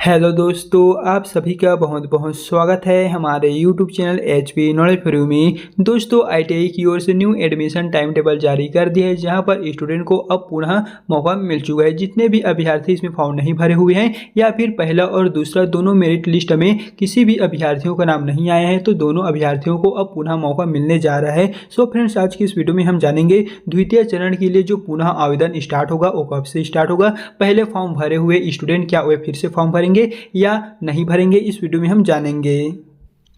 Hello दोस्तों, आप सभी का बहुत बहुत स्वागत है हमारे YouTube channel HP knowledge for you में। दोस्तों, आईटीआई की ओर से न्यू एडमिशन टाइम टेबल जारी कर दिया है, जहां पर स्टूडेंट को अब पुनः मौका मिल चुका है। जितने भी अभ्यर्थी इसमें फॉर्म नहीं भरे हुए हैं या फिर पहला और दूसरा दोनों मेरिट लिस्ट में किसी भी अभ्यर्थियों का नाम नहीं आया है, तो दोनों अभ्यर्थियों को अब पुनः मौका मिलने जा रहा है। सो फ्रेंड्स, आज की इस वीडियो में हम जानेंगे द्वितीय चरण के लिए जो पुनः आवेदन स्टार्ट होगा वो कब से स्टार्ट होगा, पहले फॉर्म भरे हुए स्टूडेंट क्या वे फिर से फॉर्म भरेंगे या नहीं भरेंगे, इस वीडियो में हम जानेंगे।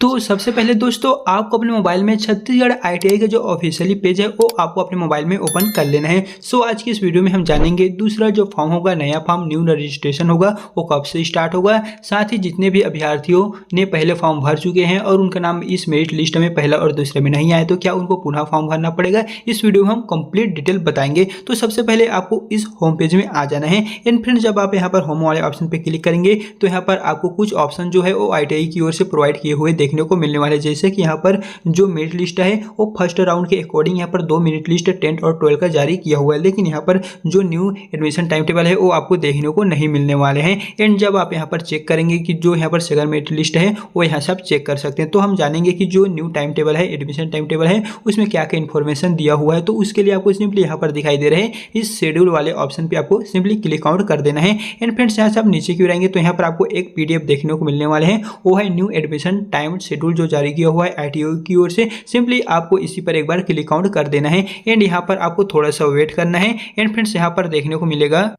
तो सबसे पहले दोस्तों, आपको अपने मोबाइल में छत्तीसगढ़ आईटीआई का जो ऑफिशियली पेज है वो आपको अपने मोबाइल में ओपन कर लेना है। सो आज की इस वीडियो में हम जानेंगे दूसरा जो फॉर्म होगा, नया फॉर्म न्यू रजिस्ट्रेशन होगा, वो कब से स्टार्ट होगा। साथ ही जितने भी अभ्यर्थियों ने पहले फॉर्म भर चुके हैं और उनका नाम इस मेरिट लिस्ट में पहला और दूसरे में नहीं आया, तो क्या उनको पुनः फॉर्म भरना पड़ेगा, इस वीडियो में हम कंप्लीट डिटेल बताएंगे। तो सबसे पहले आपको इस होम पेज में आ जाना है। एंड फ्रेंड्स, जब आप यहाँ पर होम वाले ऑप्शन पे क्लिक करेंगे तो यहाँ पर आपको कुछ ऑप्शन जो है वो आईटीआई की ओर से प्रोवाइड किए हुए देखने को मिलने वाले। जैसे कि यहाँ पर जो मेरिट लिस्ट है वो फर्स्ट राउंड के अकॉर्डिंग यहाँ पर 2 मेरिट लिस्ट 10th और 12th का जारी किया हुआ है, लेकिन यहाँ पर जो न्यू एडमिशन टाइम टेबल है वो आपको देखने को नहीं मिलने वाले हैं। एंड जब आप यहाँ पर चेक करेंगे कि जो यहाँ पर सेकंड मेरिट लिस्ट है वो यहाँ से आप चेक कर सकते हैं। तो हम जानेंगे कि जो न्यू टाइम टेबल है, एडमिशन टाइम टेबल है, उसमें क्या क्या इन्फॉर्मेशन दिया हुआ है। तो उसके लिए आपको सिंपली यहाँ पर दिखाई दे रहे हैं इस शेड्यूल वाले ऑप्शन पे आपको सिंपली क्लिक आउट कर देना है। एंड फ्रेंड्स, यहाँ से आप नीचे क्यों रहेंगे तो यहाँ पर आपको एक पीडीएफ देखने को मिलने वाले हैं, वो है न्यू एडमिशन टाइम शेड्यूल जो जारी किया हुआ है आईटीआई की ओर से। सिंपली आपको इसी पर एक बार क्लिक आउट कर देना है एंड यहाँ पर आपको थोड़ा सा वेट करना है। एंड फ्रेंड्स, यहाँ पर देखने को मिलेगा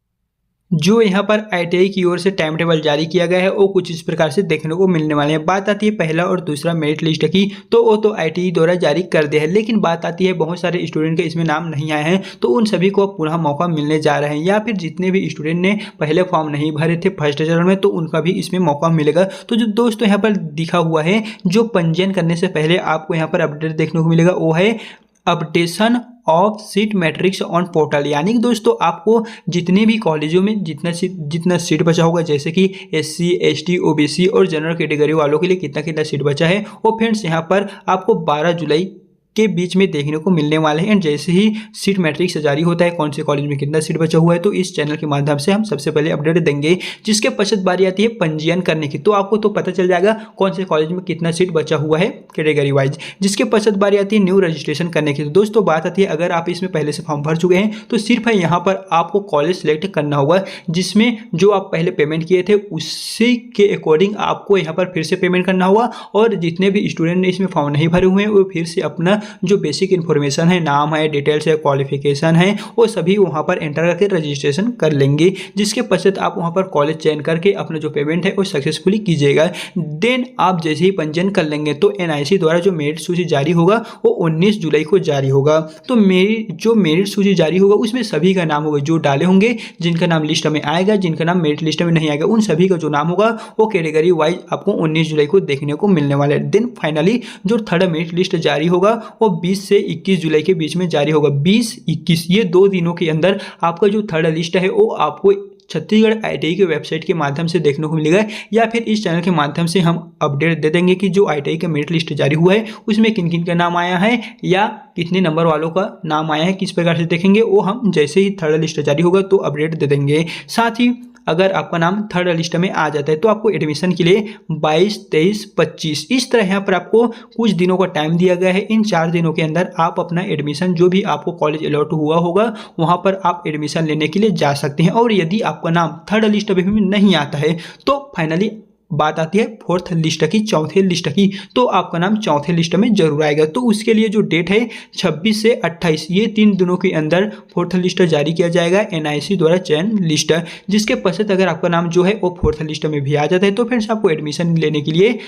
जो यहाँ पर आईटीआई की ओर से टाइम टेबल जारी किया गया है वो कुछ इस प्रकार से देखने को मिलने वाले हैं। बात आती है पहला और दूसरा मेरिट लिस्ट की, तो वो तो आईटीआई द्वारा जारी कर दिया है, लेकिन बात आती है बहुत सारे स्टूडेंट के इसमें नाम नहीं आए हैं, तो उन सभी को पुनः मौका मिलने जा रहे हैं। या फिर जितने भी स्टूडेंट ने पहले फॉर्म नहीं भरे थे फर्स्ट चरण में, तो उनका भी इसमें मौका मिलेगा। तो जो दोस्तों यहाँ पर दिखा हुआ है, जो पंजीयन करने से पहले आपको यहाँ पर अपडेट देखने को मिलेगा, वो है updation of seat matrix on portal. यानी कि दोस्तों, आपको जितने भी कॉलेजों में जितना सीट बचा होगा, जैसे कि एससी, एसटी, ओबीसी और जनरल कैटेगरी वालों के लिए कितना कितना सीट बचा है, वो फ्रेंड्स यहाँ पर आपको 12 जुलाई के बीच में देखने को मिलने वाले हैं। जैसे ही सीट मैट्रिक्स जारी होता है, कौन से कॉलेज में कितना सीट बचा हुआ है, तो इस चैनल के माध्यम से हम सबसे पहले अपडेट देंगे। जिसके पश्चात बारी आती है पंजीयन करने की, तो आपको तो पता चल जाएगा कौन से कॉलेज में कितना सीट बचा हुआ है कैटेगरी वाइज। जिसके पश्चात बारी आती है न्यू रजिस्ट्रेशन करने की। तो दोस्तों, बात आती है अगर आप इसमें पहले से फॉर्म भर चुके हैं तो सिर्फ है यहाँ पर आपको कॉलेज सेलेक्ट करना होगा, जिसमें जो आप पहले पेमेंट किए थे उसी के अकॉर्डिंग आपको यहाँ पर फिर से पेमेंट करना होगा। और जितने भी स्टूडेंट ने इसमें फॉर्म नहीं भरे हुए हैं वो फिर से अपना जो बेसिक इन्फॉर्मेशन है, नाम है, डिटेल्स है, क्वालिफिकेशन है, वो सभी वहाँ पर एंटर करके रजिस्ट्रेशन कर लेंगे। जिसके पश्चात आप वहाँ पर कॉलेज चयन करके अपना जो पेमेंट है वो सक्सेसफुली कीजिएगा। देन आप जैसे ही पंजीयन कर लेंगे तो एनआईसी द्वारा जो मेरिट सूची जारी होगा वो 19 जुलाई को जारी होगा। तो जो मेरिट सूची जारी होगा उसमें सभी का नाम होगा, जो डाले होंगे, जिनका नाम लिस्ट में आएगा, जिनका नाम मेरिट लिस्ट में नहीं आएगा, उन सभी का जो नाम होगा वो कैटेगरी वाइज आपको 19 जुलाई को देखने को मिलने वाला है। देन फाइनली जो थर्ड मेरिट लिस्ट जारी होगा वो 20 से 21 जुलाई के बीच में जारी होगा। 20-21 ये 2 दिनों के अंदर आपका जो थर्ड लिस्ट है वो आपको छत्तीसगढ़ आईटीआई के वेबसाइट के माध्यम से देखने को मिलेगा, या फिर इस चैनल के माध्यम से हम अपडेट दे देंगे कि जो आईटीआई का मेरिट लिस्ट जारी हुआ है उसमें किन किन का नाम आया है या कितने नंबर वालों का नाम आया है, किस प्रकार से देखेंगे वो हम जैसे ही थर्ड लिस्ट जारी होगा तो अपडेट दे देंगे। साथ ही अगर आपका नाम थर्ड लिस्ट में आ जाता है तो आपको एडमिशन के लिए 22, 23, 25 इस तरह यहाँ पर आपको कुछ दिनों का टाइम दिया गया है। इन 4 दिनों के अंदर आप अपना एडमिशन जो भी आपको कॉलेज अलॉट हुआ होगा वहाँ पर आप एडमिशन लेने के लिए जा सकते हैं। और यदि आपका नाम थर्ड लिस्ट में नहीं आता है तो फाइनली बात आती है फोर्थ लिस्ट की, चौथे लिस्ट की, तो आपका नाम चौथे लिस्ट में जरूर आएगा। तो उसके लिए जो डेट है 26 से 28 ये 3 दिनों के अंदर फोर्थ लिस्ट जारी किया जाएगा एनआईसी द्वारा चयन लिस्ट। जिसके पश्चात अगर आपका नाम जो है वो फोर्थ लिस्ट में भी आ जाता है तो फिर आपको एडमिशन लेने के लिए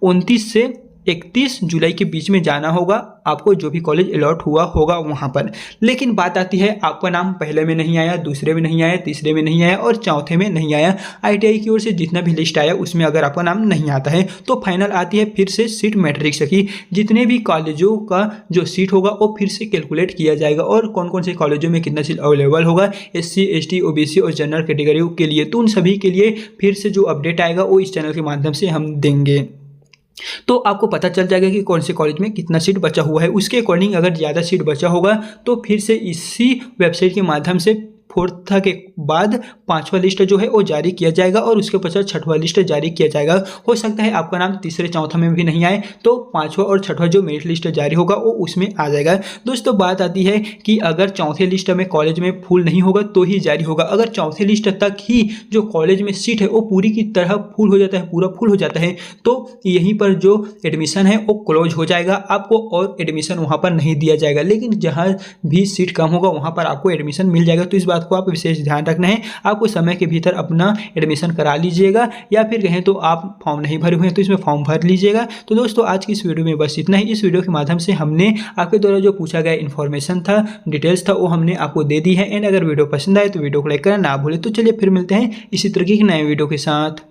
29 से 31 जुलाई के बीच में जाना होगा, आपको जो भी कॉलेज अलॉट हुआ होगा वहाँ पर। लेकिन बात आती है आपका नाम पहले में नहीं आया, दूसरे में नहीं आया, तीसरे में नहीं आया और चौथे में नहीं आया, आईटीआई की ओर से जितना भी लिस्ट आया उसमें अगर आपका नाम नहीं आता है तो फाइनल आती है फिर से सीट मैट्रिक्स की। जितने भी कॉलेजों का जो सीट होगा वो फिर से कैलकुलेट किया जाएगा और कौन कौन से कॉलेजों में कितना सीट अवेलेबल होगा एससी, एसटी, ओबीसी और जनरल कैटेगरी के लिए। तो उन सभी के लिए फिर से जो अपडेट आएगा वो इस चैनल के माध्यम से हम देंगे। तो आपको पता चल जाएगा कि कौन से कॉलेज में कितना सीट बचा हुआ है। उसके अकॉर्डिंग अगर ज़्यादा सीट बचा होगा तो फिर से इसी वेबसाइट के माध्यम से फोर्थ के बाद पांचवा लिस्ट जो है वो जारी किया जाएगा और उसके पश्चात छठवां लिस्ट जारी किया जाएगा। हो सकता है आपका नाम तीसरे चौथा में भी नहीं आए तो पांचवा और छठवां जो मेरिट लिस्ट जारी होगा वो उसमें आ जाएगा। दोस्तों बात आती है कि अगर चौथे लिस्ट में कॉलेज में फुल नहीं होगा तो ही जारी होगा। अगर चौथे लिस्ट तक ही जो कॉलेज में सीट है वो पूरी की तरह फुल हो जाता है, पूरा फुल हो जाता है, तो यहीं पर जो एडमिशन है वो क्लोज हो जाएगा, आपको और एडमिशन वहां पर नहीं दिया जाएगा। लेकिन जहां भी सीट कम होगा वहां पर आपको एडमिशन मिल जाएगा। तो इस बात को आप विशेष ध्यान रखना है, आपको समय के भीतर अपना एडमिशन करा लीजिएगा, या फिर कहें तो आप फॉर्म नहीं भरे हुए हैं तो इसमें फॉर्म भर लीजिएगा। तो दोस्तों आज की इस वीडियो में बस इतना ही। इस वीडियो के माध्यम से हमने आपके द्वारा जो पूछा गया इन्फॉर्मेशन था, डिटेल्स था, वो हमने आपको दे दी है। एंड अगर वीडियो पसंद आए तो वीडियो को लाइक करना ना भूलें। तो चलिए फिर मिलते हैं इसी तरीके के नए वीडियो के साथ।